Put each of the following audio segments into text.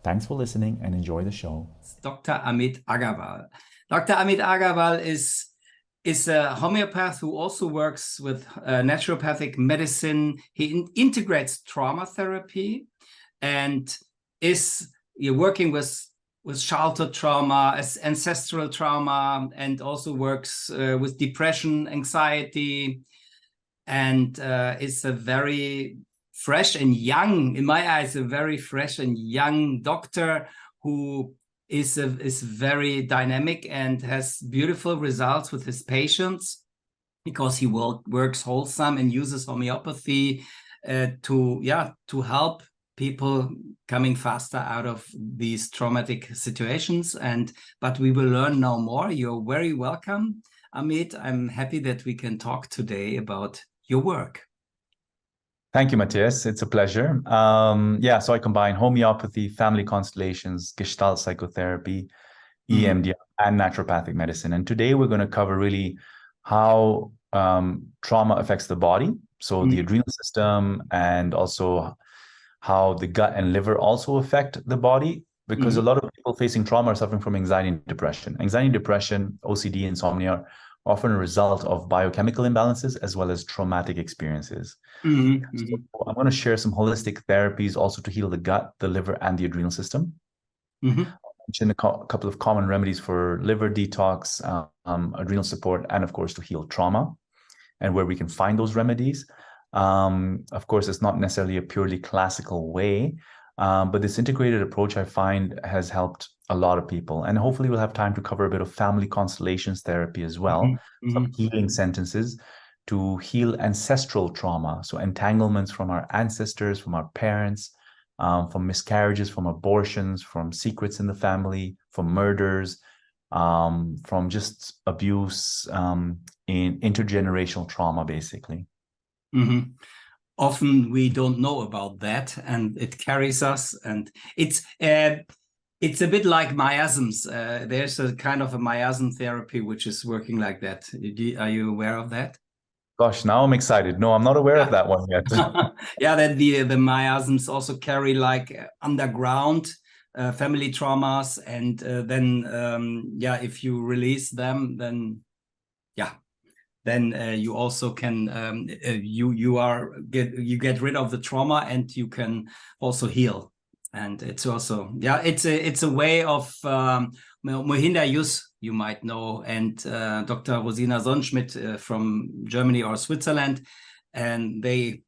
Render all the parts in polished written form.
Thanks for listening and enjoy the show. Dr. Ameet Aggarwal. Dr. Ameet Aggarwal is a homeopath who also works with naturopathic medicine. He integrates trauma therapy and is working with childhood trauma, ancestral trauma, and also works with depression, anxiety, and is a very fresh and young, in my eyes, a very fresh and young doctor who is very dynamic and has beautiful results with his patients because he works wholesome and uses homeopathy to help people coming faster out of these traumatic situations. But we will learn now more. You're very welcome, Amit. I'm happy that we can talk today about your work. Thank you, Matthias. It's a pleasure. So I combine homeopathy, family constellations, Gestalt psychotherapy, EMDR, and naturopathic medicine. And today we're going to cover really how trauma affects the body. So the adrenal system, and also how the gut and liver also affect the body, because a lot of people facing trauma are suffering from anxiety and depression. Anxiety and depression, OCD, insomnia, often a result of biochemical imbalances as well as traumatic experiences. So I'm going to share some holistic therapies also to heal the gut, the liver, and the adrenal system. I'll mention a couple of common remedies for liver detox, adrenal support, and of course to heal trauma, and where we can find those remedies. Of course, it's not necessarily a purely classical way, but this integrated approach I find has helped a lot of people. And hopefully we'll have time to cover a bit of family constellations therapy as well, some healing sentences to heal ancestral trauma. So entanglements from our ancestors, from our parents, from miscarriages, from abortions, from secrets in the family, from murders, from just abuse, in intergenerational trauma, basically. Often we don't know about that, and it carries us, and it's a bit like miasms. There's a kind of a miasm therapy which is working like that. Are you aware of that? Gosh, now I'm excited. No, I'm not aware of that one yet. Yeah, that the miasms also carry like underground family traumas, and then if you release them, then you also can you get rid of the trauma, and you can also heal. And it's also it's a way of Mohinder Yus, you might know, and Dr. Rosina Sonnenschmidt from Germany or Switzerland, and they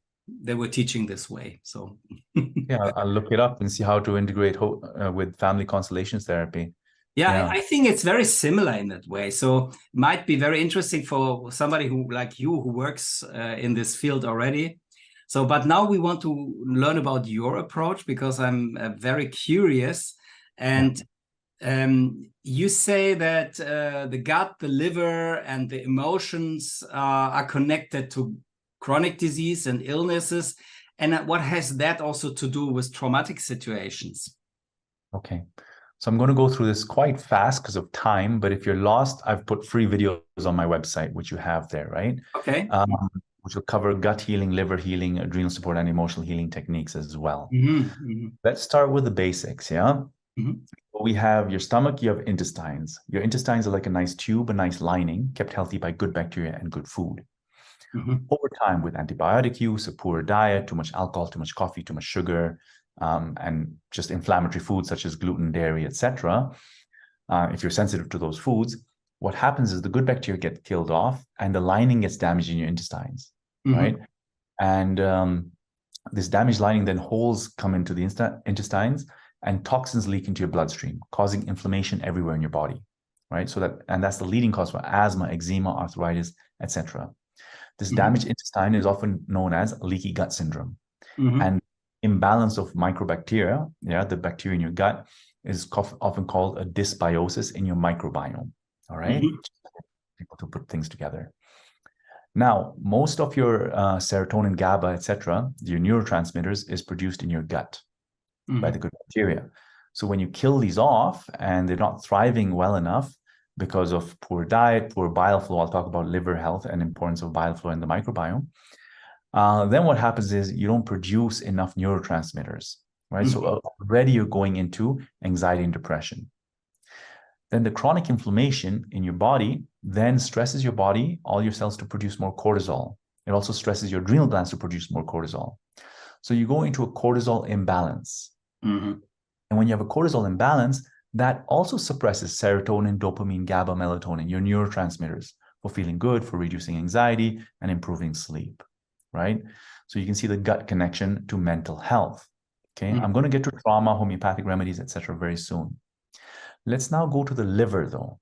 were teaching this way. So yeah, I'll look it up and see how to integrate with family constellations therapy. Yeah, I think it's very similar in that way. So it might be very interesting for somebody who, like you, who works in this field already. So, but now we want to learn about your approach, because I'm very curious. And you say that the gut, the liver, and the emotions are connected to chronic disease and illnesses. And what has that also to do with traumatic situations? Okay. So I'm going to go through this quite fast because of time, but if you're lost, I've put free videos on my website, which you have there, right? Okay. Which will cover gut healing, liver healing, adrenal support, and emotional healing techniques as well. Let's start with the basics, yeah? We have your stomach, you have intestines. Your intestines are like a nice tube, a nice lining, kept healthy by good bacteria and good food. Over time, with antibiotic use, a poor diet, too much alcohol, too much coffee, too much sugar, and just inflammatory foods such as gluten, dairy, etc. If you're sensitive to those foods, what happens is the good bacteria get killed off and the lining gets damaged in your intestines, right? And this damaged lining, then holes come into the intestines and toxins leak into your bloodstream, causing inflammation everywhere in your body, right? And that's the leading cause for asthma, eczema, arthritis, etc. This damaged intestine is often known as leaky gut syndrome. And imbalance of microbacteria, the bacteria in your gut, is often called a dysbiosis in your microbiome. All right, people to put things together. Now, most of your serotonin, GABA, etc., your neurotransmitters, is produced in your gut by the good bacteria. So when you kill these off and they're not thriving well enough because of poor diet, poor bile flow, I'll talk about liver health and importance of bile flow in the microbiome. Then what happens is you don't produce enough neurotransmitters. right? So already you're going into anxiety and depression. Then the chronic inflammation in your body then stresses your body, all your cells, to produce more cortisol. It also stresses your adrenal glands to produce more cortisol. So you go into a cortisol imbalance. And when you have a cortisol imbalance, that also suppresses serotonin, dopamine, GABA, melatonin, your neurotransmitters, for feeling good, for reducing anxiety, and improving sleep, right? So you can see the gut connection to mental health. Okay, I'm going to get to trauma, homeopathic remedies, etc. very soon. Let's now go to the liver, though.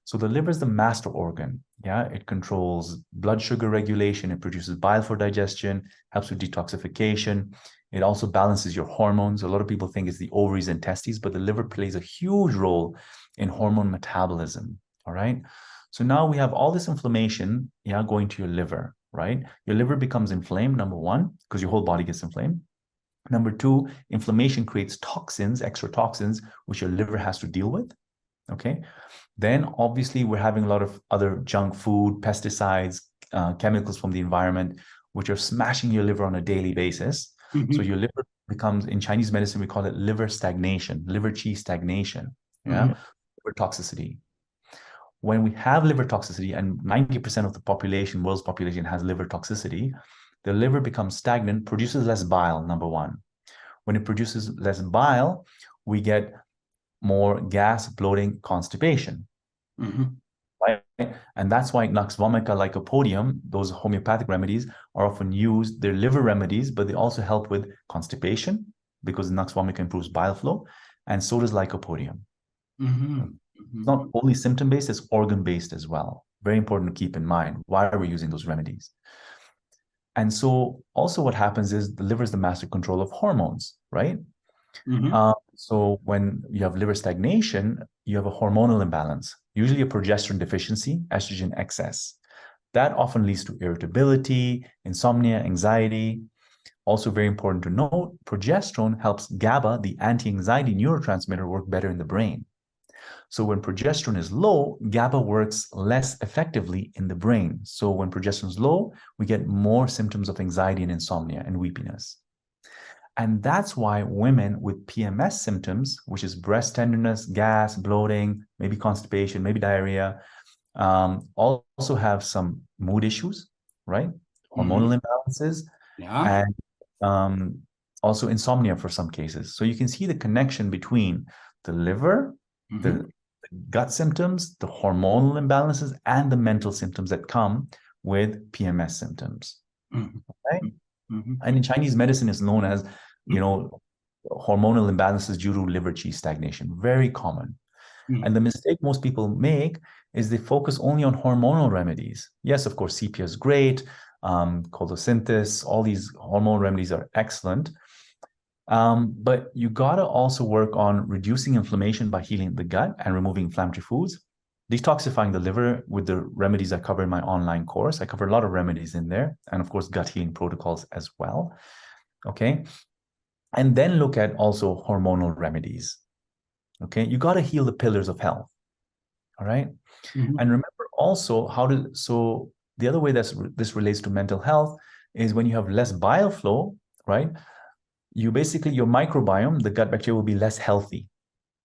So the liver is the master organ. Yeah, it controls blood sugar regulation. It produces bile for digestion, helps with detoxification. It also balances your hormones. A lot of people think it's the ovaries and testes, but the liver plays a huge role in hormone metabolism. All right. So now we have all this inflammation, yeah, going to your liver, right? Your liver becomes inflamed, number one, because your whole body gets inflamed. Number two, inflammation creates toxins, extra toxins, which your liver has to deal with. Okay. Then obviously we're having a lot of other junk food, pesticides, chemicals from the environment, which are smashing your liver on a daily basis. So your liver becomes, in Chinese medicine, we call it liver stagnation, liver qi stagnation, yeah, liver toxicity. When we have liver toxicity, and 90% of the population, world's population, has liver toxicity, the liver becomes stagnant, produces less bile, number one. When it produces less bile, we get more gas, bloating, constipation. Right? And that's why Nux vomica, lycopodium, those homeopathic remedies are often used. They're liver remedies, but they also help with constipation because Nux vomica improves bile flow, and so does lycopodium. It's not only symptom-based, it's organ-based as well. Very important to keep in mind. Why are we using those remedies? And so also what happens is the liver is the master control of hormones, right? So when you have liver stagnation, you have a hormonal imbalance, usually a progesterone deficiency, estrogen excess. That often leads to irritability, insomnia, anxiety. Also very important to note, progesterone helps GABA, the anti-anxiety neurotransmitter, work better in the brain. So when progesterone is low, GABA works less effectively in the brain. So when progesterone is low, we get more symptoms of anxiety and insomnia and weepiness. And that's why women with PMS symptoms, which is breast tenderness, gas, bloating, maybe constipation, maybe diarrhea, also have some mood issues, right? Hormonal imbalances, and also insomnia for some cases. So you can see the connection between the liver, the gut symptoms, the hormonal imbalances, and the mental symptoms that come with PMS symptoms. Right? And in Chinese medicine, it's known as, hormonal imbalances due to liver qi stagnation. Very common. And the mistake most people make is they focus only on hormonal remedies. Yes, of course, sepia is great. Chondrosynthesis, all these hormonal remedies are excellent. But you got to also work on reducing inflammation by healing the gut and removing inflammatory foods, detoxifying the liver with the remedies I cover in my online course. I cover a lot of remedies in there, and of course, gut healing protocols as well. Okay. And then look at also hormonal remedies. Okay. You got to heal the pillars of health. All right. And remember also so the other way this relates to mental health is when you have less bile flow, right? Your microbiome, the gut bacteria, will be less healthy.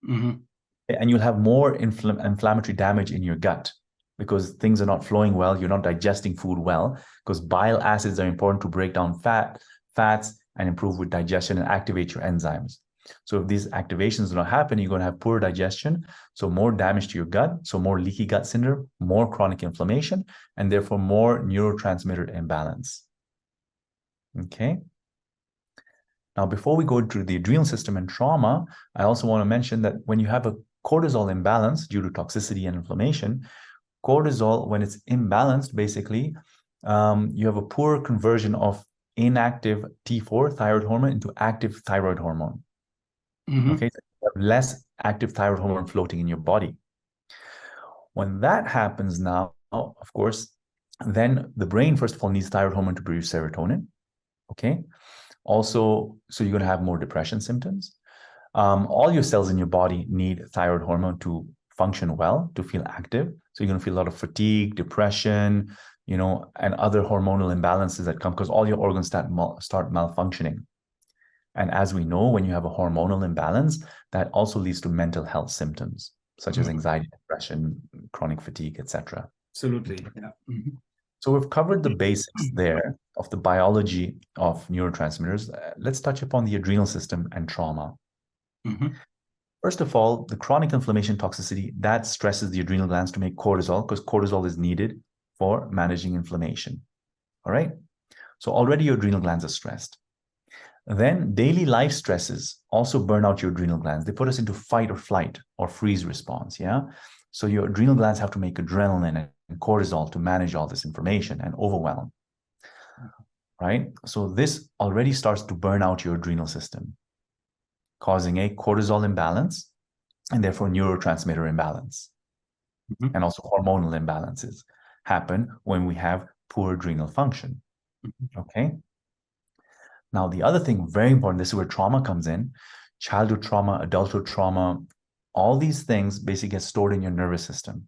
And you'll have more inflammatory damage in your gut because things are not flowing well. You're not digesting food well because bile acids are important to break down fats and improve with digestion and activate your enzymes. So if these activations do not happen, you're going to have poor digestion, so more damage to your gut, so more leaky gut syndrome, more chronic inflammation, and therefore more neurotransmitter imbalance. Okay. Now, before we go to the adrenal system and trauma, I also want to mention that when you have a cortisol imbalance due to toxicity and inflammation, cortisol, when it's imbalanced, basically, you have a poor conversion of inactive T4 thyroid hormone into active thyroid hormone. Okay, so you have less active thyroid hormone floating in your body. When that happens now, of course, then the brain, first of all, needs thyroid hormone to produce serotonin. Okay. Also, so you're going to have more depression symptoms. All your cells in your body need thyroid hormone to function well, to feel active. So you're going to feel a lot of fatigue, depression, and other hormonal imbalances that come because all your organs start malfunctioning. And as we know, when you have a hormonal imbalance, that also leads to mental health symptoms, such as anxiety, depression, chronic fatigue, etc. Absolutely. Yeah. So we've covered the basics there of the biology of neurotransmitters. Let's touch upon the adrenal system and trauma. First of all, the chronic inflammation toxicity, that stresses the adrenal glands to make cortisol, because cortisol is needed for managing inflammation. All right? So already your adrenal glands are stressed. Then daily life stresses also burn out your adrenal glands. They put us into fight or flight or freeze response, yeah? So your adrenal glands have to make adrenaline and cortisol to manage all this information and overwhelm, right? So this already starts to burn out your adrenal system, causing a cortisol imbalance and therefore neurotransmitter imbalance. And also hormonal imbalances happen when we have poor adrenal function, okay? Now, the other thing, very important, this is where trauma comes in. Childhood trauma, adulthood trauma, all these things basically get stored in your nervous system,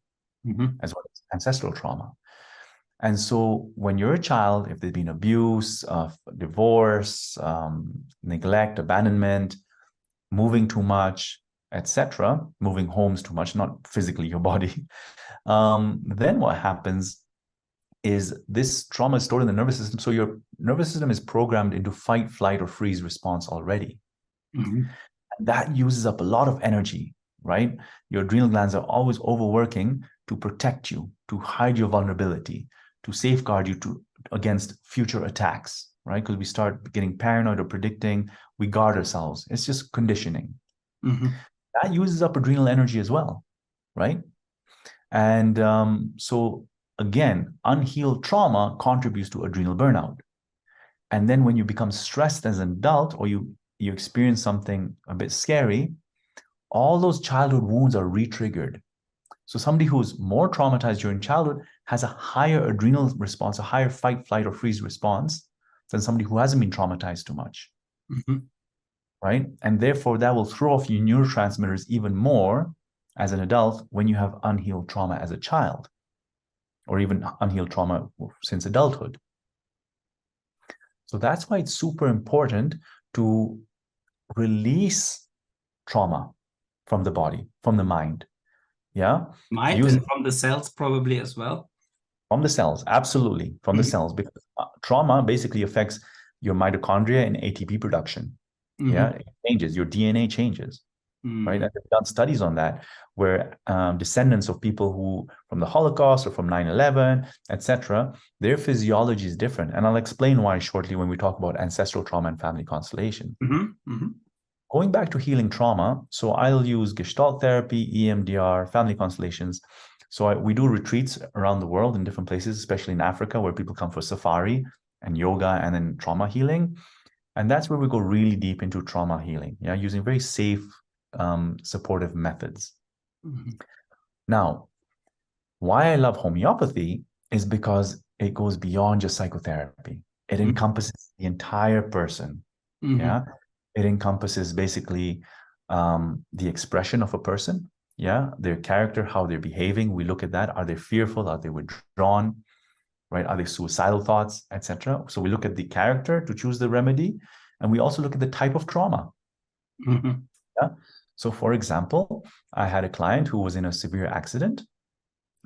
as well as ancestral trauma. And so when you're a child, if there's been abuse, divorce, neglect, abandonment, moving too much, etc., moving homes too much, not physically your body, then what happens is this trauma is stored in the nervous system. So your nervous system is programmed into fight, flight, or freeze response already. And that uses up a lot of energy, right? Your adrenal glands are always overworking to protect you, to hide your vulnerability, to safeguard you against future attacks, right? Because we start getting paranoid or predicting, we guard ourselves. It's just conditioning. That uses up adrenal energy as well, right? And so again, unhealed trauma contributes to adrenal burnout. And then when you become stressed as an adult, or you experience something a bit scary, all those childhood wounds are re-triggered. So somebody who's more traumatized during childhood has a higher adrenal response, a higher fight, flight, or freeze response than somebody who hasn't been traumatized too much, right? And therefore, that will throw off your neurotransmitters even more as an adult when you have unhealed trauma as a child, or even unhealed trauma since adulthood. So that's why it's super important to release trauma from the body, from the mind. Yeah. Mind and from the cells probably as well. From the cells, absolutely. From the cells, because trauma basically affects your mitochondria and ATP production. Yeah. It changes, your DNA changes. Right. And they've done studies on that, where descendants of people who from the Holocaust or from 9/11, etc., their physiology is different. And I'll explain why shortly when we talk about ancestral trauma and family constellation. Going back to healing trauma, so I'll use Gestalt therapy, EMDR, family constellations. So we do retreats around the world in different places, especially in Africa, where people come for safari and yoga and then trauma healing. And that's where we go really deep into trauma healing, yeah, using very safe, supportive methods. Now, why I love homeopathy is because it goes beyond just psychotherapy. It encompasses the entire person. Yeah. It encompasses basically the expression of a person, yeah, their character, how they're behaving. We look at that. Are they fearful? Are they withdrawn? Right? Are they suicidal thoughts, etc.? So we look at the character to choose the remedy, and we also look at the type of trauma. Yeah. So, for example, I had a client who was in a severe accident,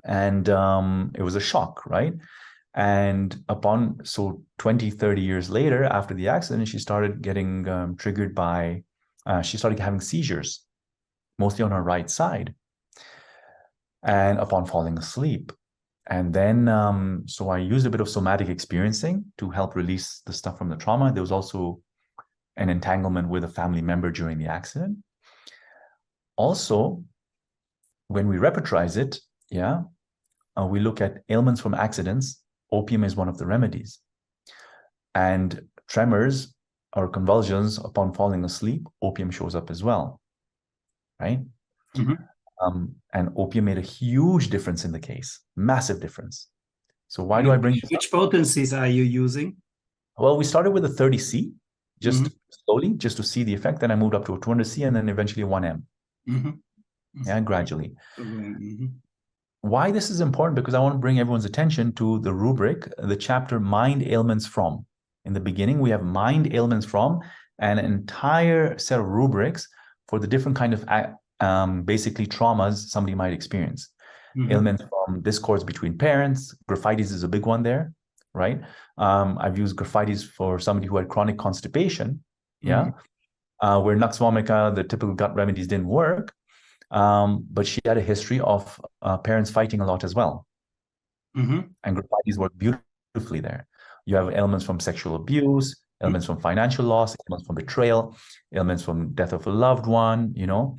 and it was a shock, right? And 20, 30 years later, after the accident, she started getting triggered by, she started having seizures, mostly on her right side, and upon falling asleep. And then, so I used a bit of somatic experiencing to help release the stuff from the trauma. There was also an entanglement with a family member during the accident. Also, when we repertorize it, yeah, we look at ailments from accidents. Opium is one of the remedies. And tremors or convulsions upon falling asleep, opium shows up as well, right? And opium made a huge difference in the case, massive difference. So why do I bring this Which potencies are you using? Well, we started with a 30C, just slowly, just to see the effect. Then I moved up to a 200C and then eventually 1M. Yeah, gradually. Why this is important? Because I want to bring everyone's attention to the rubric, the chapter Mind Ailments From. In the beginning, we have mind ailments from, an entire set of rubrics for the different kind of basically traumas somebody might experience. Ailments from discords between parents. Graphites is a big one there, right? I've used graphites for somebody who had chronic constipation, where Nux vomica, the typical gut remedies didn't work, but she had a history of parents fighting a lot as well. And graphites work beautifully there. You have ailments from sexual abuse, ailments from financial loss, ailments from betrayal, ailments from death of a loved one, you know.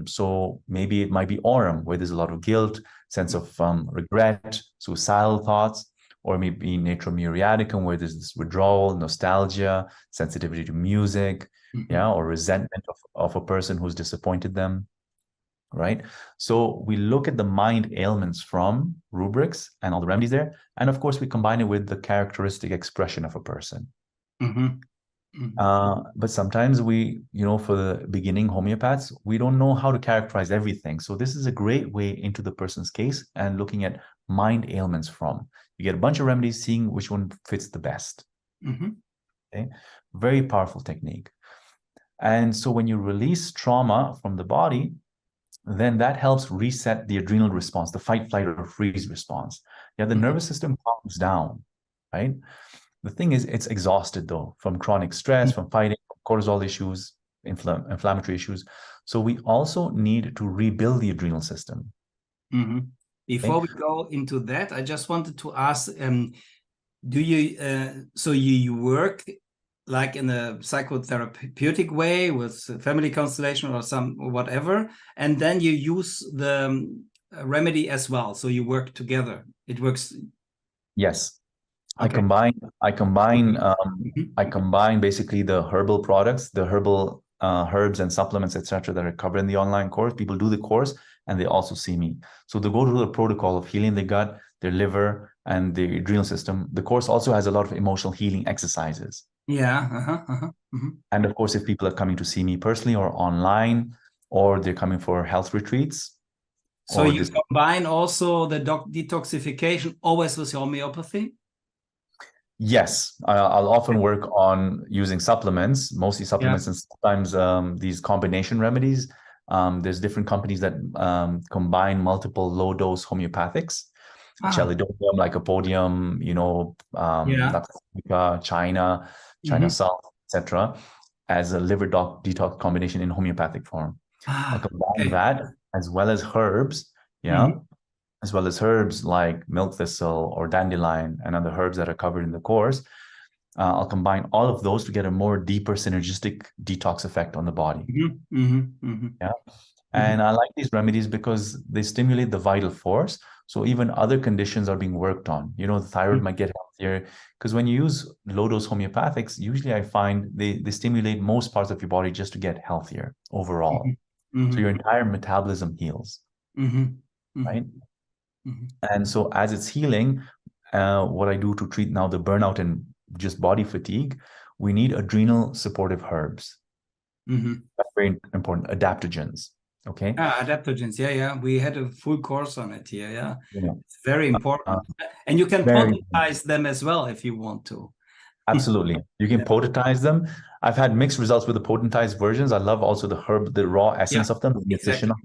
So maybe it might be aurum, where there's a lot of guilt, sense of regret, suicidal thoughts, or maybe natrum muriaticum, where there's this withdrawal, nostalgia, sensitivity to music, or resentment of a person who's disappointed them, right? So we look at the mind ailments from rubrics and all the remedies there, and of course we combine it with the characteristic expression of a person. But sometimes we, for the beginning homeopaths, we don't know how to characterize everything. So this is a great way into the person's case and looking at mind ailments from. You get a bunch of remedies, seeing which one fits the best. Okay, very powerful technique. And so when you release trauma from the body, then that helps reset the adrenal response, the fight, flight, or freeze response. Yeah, the nervous system calms down, right? The thing is, it's exhausted though, from chronic stress, from fighting, cortisol issues, inflammatory issues. So we also need to rebuild the adrenal system. Before we go into that, I just wanted to ask, do you, so you work like in a psychotherapeutic way with family constellation or whatever, and then you use the remedy as well. So you work together. It works. Yes. Okay. I combine basically the herbal products, the herbal herbs and supplements, etc., that are covered in the online course. People do the course and they also see me. So they go through the protocol of healing the gut, their liver, and the adrenal system. The course also has a lot of emotional healing exercises. And of course, if people are coming to see me personally or online, or they're coming for health retreats. So you combine also the detoxification always with homeopathy? Yes, I'll often work on using supplements, mostly supplements, and sometimes these combination remedies. There's different companies that combine multiple low-dose homeopathics, Chelidonium, Lycopodium, China South, etc., as a liver detox combination in homeopathic form. I'll combine that as well as herbs, as well as herbs like milk thistle or dandelion and other herbs that are covered in the course. I'll combine all of those to get a more deeper synergistic detox effect on the body. And I like these remedies because they stimulate the vital force. So even other conditions are being worked on. The thyroid might get healthier, because when you use low-dose homeopathics, usually I find they stimulate most parts of your body just to get healthier overall. So your entire metabolism heals, right? And so as it's healing, what I do to treat now the burnout and just body fatigue, we need adrenal supportive herbs. That's very important. Adaptogens. Okay. Adaptogens. We had a full course on it here. It's very important. And you can potentize them as well if you want to. Absolutely. You can potentize them. I've had mixed results with the potentized versions. I love also the raw essence of them, the nutrition of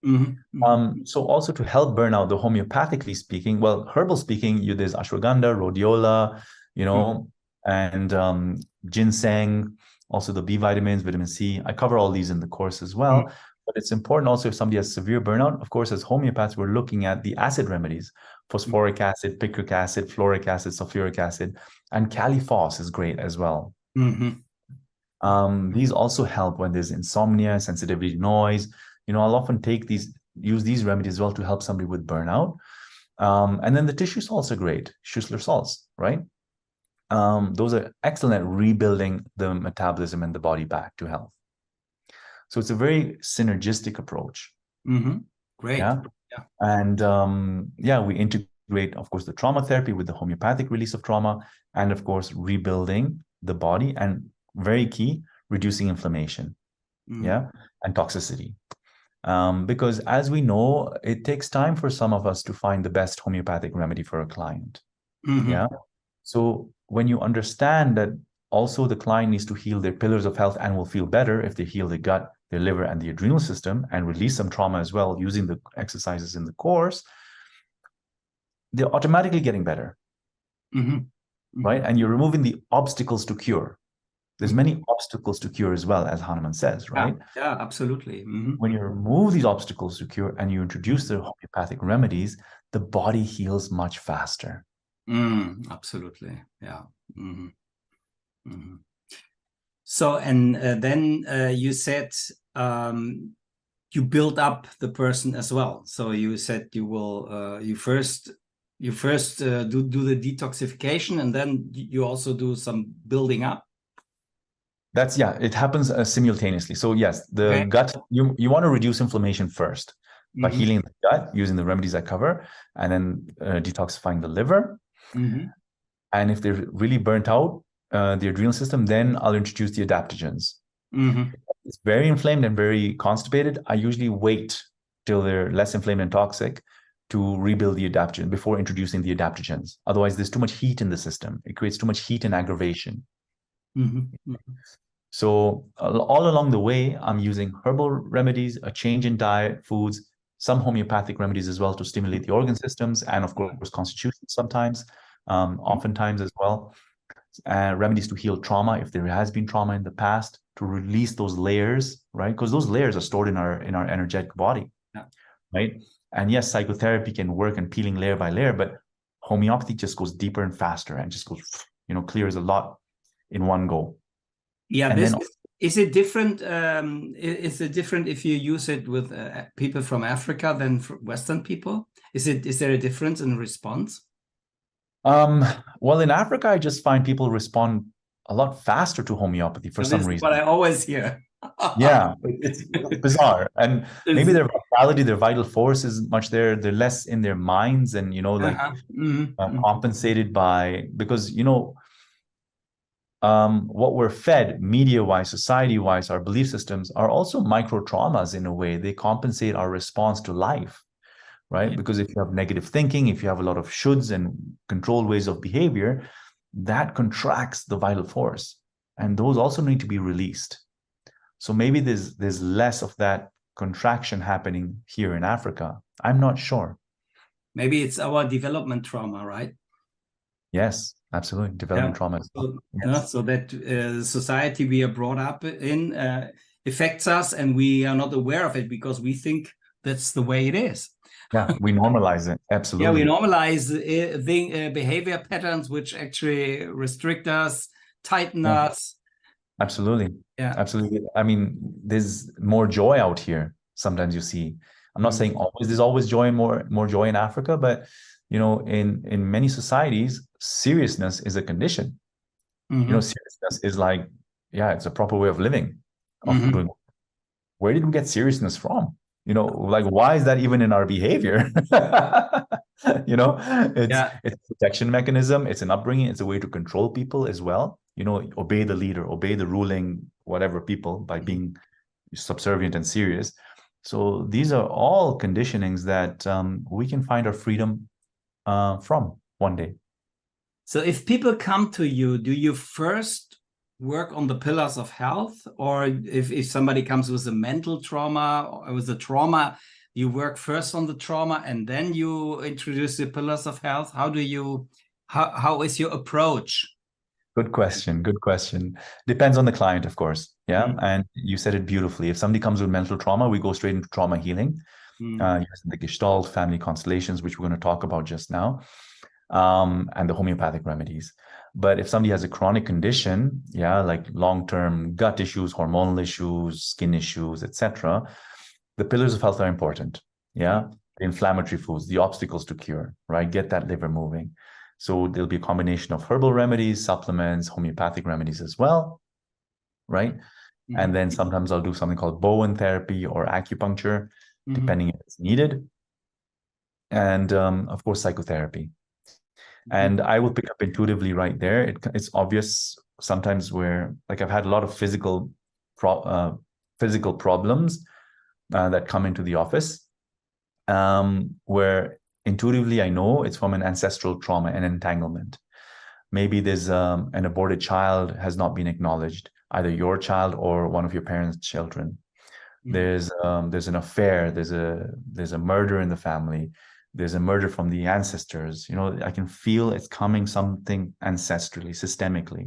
them. So also to help burnout, the homeopathically speaking, well, herbal speaking, there's ashwagandha, rhodiola, and ginseng, also the B vitamins, vitamin C. I cover all these in the course as well. But it's important also if somebody has severe burnout, of course, as homeopaths, we're looking at the acid remedies, phosphoric acid, picric acid, fluoric acid, sulfuric acid, and caliphos is great as well. These also help when there's insomnia, sensitivity to noise. I'll often use these remedies as well to help somebody with burnout. And then the tissue salts are great, Schussler salts, right? Those are excellent at rebuilding the metabolism and the body back to health. So it's a very synergistic approach. Great. And we integrate, of course, the trauma therapy with the homeopathic release of trauma, and of course, rebuilding the body, and very key, reducing inflammation, and toxicity. Because as we know, it takes time for some of us to find the best homeopathic remedy for a client. So when you understand that also the client needs to heal their pillars of health and will feel better if they heal the gut, their liver, and the adrenal system and release some trauma as well using the exercises in the course, they're automatically getting better. Right? And you're removing the obstacles to cure. There's many obstacles to cure as well, as Hahnemann says, right? Yeah, absolutely. When you remove these obstacles to cure and you introduce the homeopathic remedies, the body heals much faster. Absolutely. Yeah. So, and then you said you build up the person as well. So you said you will you first do the detoxification, and then you also do some building up. That's, yeah, it happens simultaneously. So yes, the gut, you want to reduce inflammation first by healing the gut using the remedies I cover, and then detoxifying the liver. And if they're really burnt out, the adrenal system, then I'll introduce the adaptogens. It's very inflamed and very constipated. I usually wait till they're less inflamed and toxic to rebuild the adaptogen before introducing the adaptogens. Otherwise, there's too much heat in the system. It creates too much heat and aggravation. So all along the way, I'm using herbal remedies, a change in diet, foods, some homeopathic remedies as well to stimulate the organ systems, and of course, constitution sometimes, oftentimes as well. Remedies to heal trauma if there has been trauma in the past, to release those layers, right? Because those layers are stored in our energetic body, right? And yes, psychotherapy can work in peeling layer by layer, but homeopathy just goes deeper and faster and just goes, clears a lot in one go. Yeah, is it different? Is it different if you use it with people from Africa than Western people? Is there a difference in response? Well, in Africa, I just find people respond a lot faster to homeopathy for some reason. What I always hear. Yeah, it's bizarre. And maybe their vitality, their vital force is much there. They're less in their minds and, compensated by, because, what we're fed media-wise, society-wise, our belief systems are also micro-traumas in a way. They compensate our response to life, right? Because if you have negative thinking, if you have a lot of shoulds and controlled ways of behavior, that contracts the vital force. And those also need to be released. So maybe there's less of that contraction happening here in Africa. I'm not sure. Maybe it's our development trauma, right? Yes, absolutely. Development trauma. So that society we are brought up in affects us, and we are not aware of it because we think that's the way it is. Yeah, we normalize it. Absolutely. Yeah, we normalize the behavior patterns which actually restrict us, tighten us. Absolutely. Yeah, absolutely. I mean, there's more joy out here. Sometimes you see. I'm not saying always. There's always joy and more joy in Africa, but in many societies, seriousness is a condition. Seriousness is like, it's a proper way of living. Where did we get seriousness from? Like, why is that even in our behavior? It's a protection mechanism. It's an upbringing. It's a way to control people as well. Obey the leader, obey the ruling, whatever people, by being subservient and serious. So these are all conditionings that we can find our freedom from one day. So if people come to you, do you first work on the pillars of health? Or if somebody comes with a mental trauma or with a trauma, you work first on the trauma and then you introduce the pillars of health? How is your approach? Good question. Good question. Depends on the client, of course. Yeah. And you said it beautifully. If somebody comes with mental trauma, we go straight into trauma healing. Using the Gestalt, family constellations, which we're going to talk about just now, and the homeopathic remedies. But if somebody has a chronic condition, like long-term gut issues, hormonal issues, skin issues, etc., the pillars of health are important. The inflammatory foods, the obstacles to cure, right? Get that liver moving. So there'll be a combination of herbal remedies, supplements, homeopathic remedies as well, right? And then sometimes I'll do something called Bowen therapy or acupuncture, depending if it's needed. And of course, psychotherapy. And I will pick up intuitively right there. It's obvious sometimes where, like, I've had a lot of physical problems that come into the office, where intuitively I know it's from an ancestral trauma and entanglement. Maybe there's an aborted child has not been acknowledged, either your child or one of your parents' children. There's an affair, there's a murder in the family, there's a murder from the ancestors. You know, I can feel it's coming, something ancestrally, systemically.